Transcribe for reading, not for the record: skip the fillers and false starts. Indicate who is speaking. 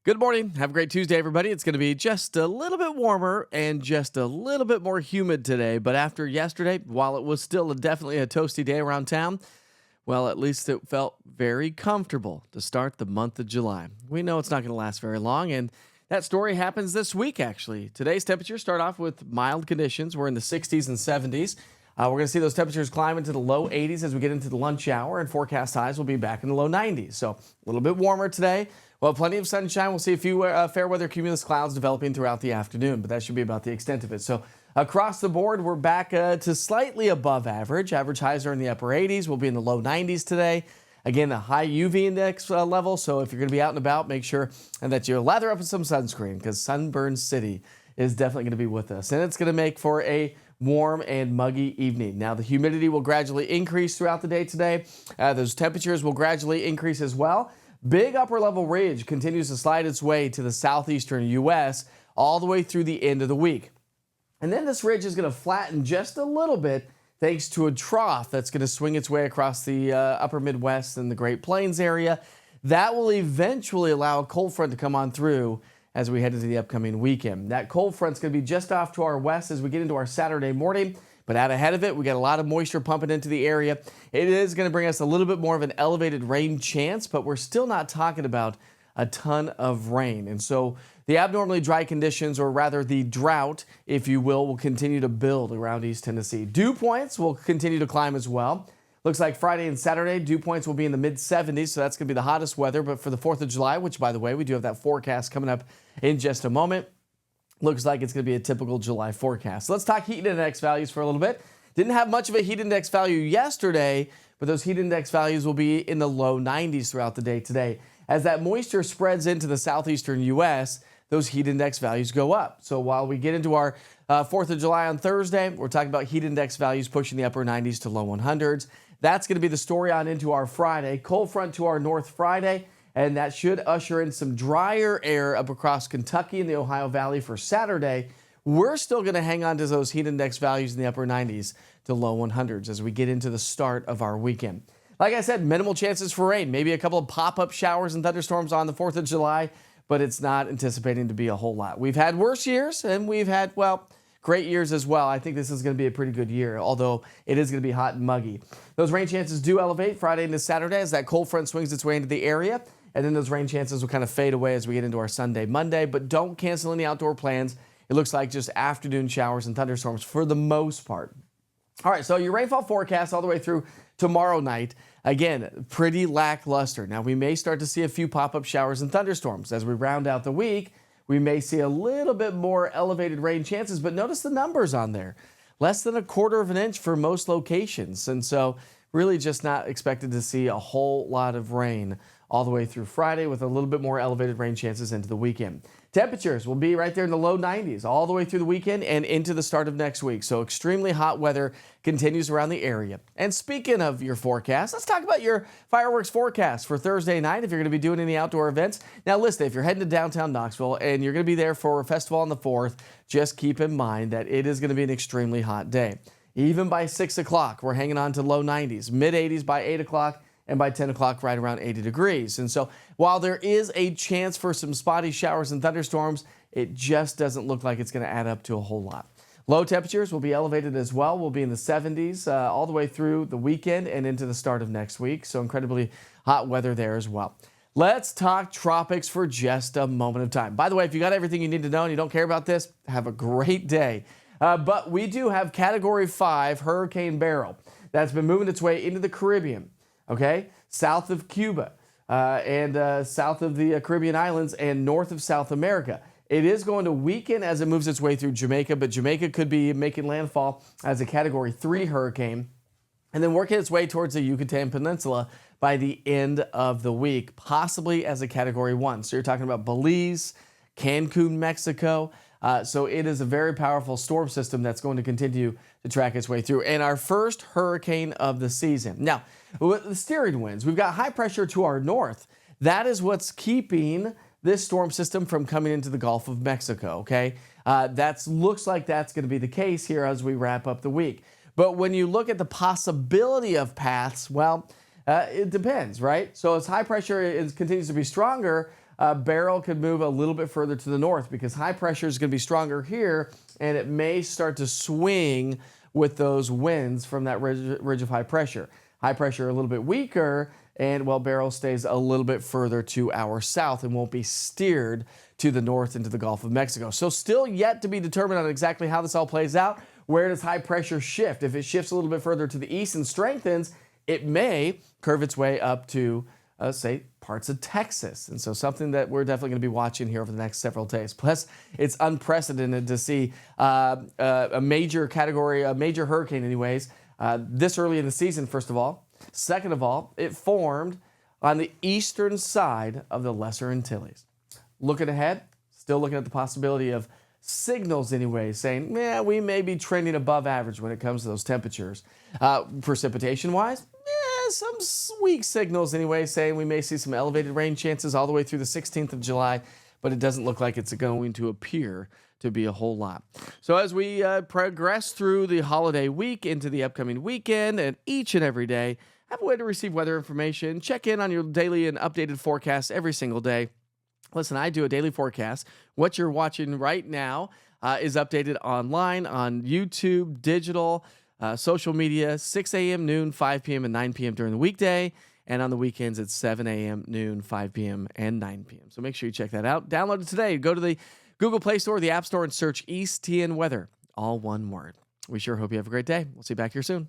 Speaker 1: Good morning. Have a great Tuesday, everybody. It's going to be just a little bit warmer and just a little bit more humid today. But after yesterday, while it was still definitely a toasty day around town, well, at least it felt very comfortable to start the month of July. We know it's not going to last very long, and that story happens this week, actually. Today's temperatures start off with mild conditions. We're in the 60s and 70s. We're going to see those temperatures climb into the low 80s as we get into the lunch hour, and forecast highs will be back in the low 90s. So a little bit warmer today. Well, plenty of sunshine. We'll see a few fair weather cumulus clouds developing throughout the afternoon, but that should be about the extent of it. So across the board, we're back to slightly above average. Average highs are in the upper 80s. We'll be in the low 90s today. Again, the high UV index level. So if you're going to be out and about, make sure that you lather up with some sunscreen, because Sunburn City is definitely going to be with us. And it's going to make for a warm and muggy evening. Now, the humidity will gradually increase throughout the day today. Those temperatures will gradually increase as well. Big upper level ridge continues to slide its way to the southeastern U.S. all the way through the end of the week. And then this ridge is going to flatten just a little bit thanks to a trough that's going to swing its way across the upper Midwest and the Great Plains area. That will eventually allow a cold front to come on through as we head into the upcoming weekend. That cold front's going to be just off to our west as we get into our Saturday morning. But out ahead of it, we got a lot of moisture pumping into the area. It is going to bring us a little bit more of an elevated rain chance, but we're still not talking about a ton of rain. And so the abnormally dry conditions, or rather the drought, if you will continue to build around East Tennessee. Dew points will continue to climb as well. Looks like Friday and Saturday, dew points will be in the mid-70s, so that's going to be the hottest weather. But for the 4th of July, which, by the way, we do have that forecast coming up in just a moment, looks like it's going to be a typical July forecast. Let's talk heat index values for a little bit. Didn't have much of a heat index value yesterday, but those heat index values will be in the low 90s throughout the day today. As that moisture spreads into the southeastern U.S., those heat index values go up. So while we get into our 4th of July on Thursday, we're talking about heat index values pushing the upper 90s to low 100s. That's going to be the story on into our Friday. Cold front to our north Friday, and that should usher in some drier air up across Kentucky and the Ohio Valley for Saturday. We're still going to hang on to those heat index values in the upper 90s to low 100s as we get into the start of our weekend. Like I said, minimal chances for rain, maybe a couple of pop-up showers and thunderstorms on the 4th of July, but it's not anticipating to be a whole lot. We've had worse years, and we've had, well, great years as well. I think this is going to be a pretty good year, although it is going to be hot and muggy. Those rain chances do elevate Friday into Saturday as that cold front swings its way into the area. And then those rain chances will kind of fade away as we get into our Sunday, Monday. But don't cancel any outdoor plans. It looks like just afternoon showers and thunderstorms for the most part. All right, so your rainfall forecast all the way through tomorrow night. Again, pretty lackluster. Now, we may start to see a few pop-up showers and thunderstorms. As we round out the week, we may see a little bit more elevated rain chances. But notice the numbers on there. Less than 1/4 of an inch for most locations. And so really just not expected to see a whole lot of rain all the way through Friday, with a little bit more elevated rain chances into the weekend. Temperatures will be right there in the low 90s all the way through the weekend and into the start of next week. So extremely hot weather continues around the area. And speaking of your forecast, let's talk about your fireworks forecast for Thursday night if you're going to be doing any outdoor events. Now listen, if you're heading to downtown Knoxville and you're going to be there for a festival on the 4th, just keep in mind that it is going to be an extremely hot day. Even by 6 o'clock, we're hanging on to low 90s, mid 80s by 8 o'clock. And by 10 o'clock, right around 80 degrees. And so while there is a chance for some spotty showers and thunderstorms, it just doesn't look like it's going to add up to a whole lot. Low temperatures will be elevated as well. We'll be in the 70s all the way through the weekend and into the start of next week. So incredibly hot weather there as well. Let's talk tropics for just a moment of time. By the way, if you got everything you need to know and you don't care about this, have a great day. But we do have Category 5 Hurricane Beryl that's been moving its way into the Caribbean. Okay, south of Cuba and south of the Caribbean islands and north of South America. It is going to weaken as it moves its way through Jamaica, but Jamaica could be making landfall as a Category 3 hurricane and then working its way towards the Yucatan Peninsula by the end of the week, possibly as a Category 1. So you're talking about Belize, Cancun, Mexico. So it is a very powerful storm system that's going to continue to track its way through. And our first hurricane of the season. Now, with the steering winds, we've got high pressure to our north. That is what's keeping this storm system from coming into the Gulf of Mexico, okay? That looks like that's going to be the case here as we wrap up the week. But when you look at the possibility of paths, well, it depends, right? So as high pressure continues to be stronger, Beryl could move a little bit further to the north because high pressure is going to be stronger here, and it may start to swing with those winds from that ridge of high pressure. High pressure a little bit weaker, and well, Beryl stays a little bit further to our south and won't be steered to the north into the Gulf of Mexico. So still yet to be determined on exactly how this all plays out. Where does high pressure shift? If it shifts a little bit further to the east and strengthens, it may curve its way up to, say, parts of Texas. And so something that we're definitely going to be watching here over the next several days. Plus, it's unprecedented to see a major category, a major hurricane anyways, this early in the season, first of all. Second of all, it formed on the eastern side of the Lesser Antilles. Looking ahead, still looking at the possibility of signals anyway, saying, yeah, we may be trending above average when it comes to those temperatures. Precipitation-wise, some weak signals anyway, saying we may see some elevated rain chances all the way through the 16th of July, but it doesn't look like it's going to appear to be a whole lot. So as we progress through the holiday week into the upcoming weekend, and each and every day, have a way to receive weather information, check in on your daily and updated forecast every single day. Listen, I do a daily forecast. What you're watching right now is updated online on YouTube, digital, social media, 6 a.m., noon, 5 p.m., and 9 p.m. during the weekday. And on the weekends, it's 7 a.m., noon, 5 p.m., and 9 p.m. So make sure you check that out. Download it today. Go to the Google Play Store, the App Store, and search EastTN Weather. All one word. We sure hope you have a great day. We'll see you back here soon.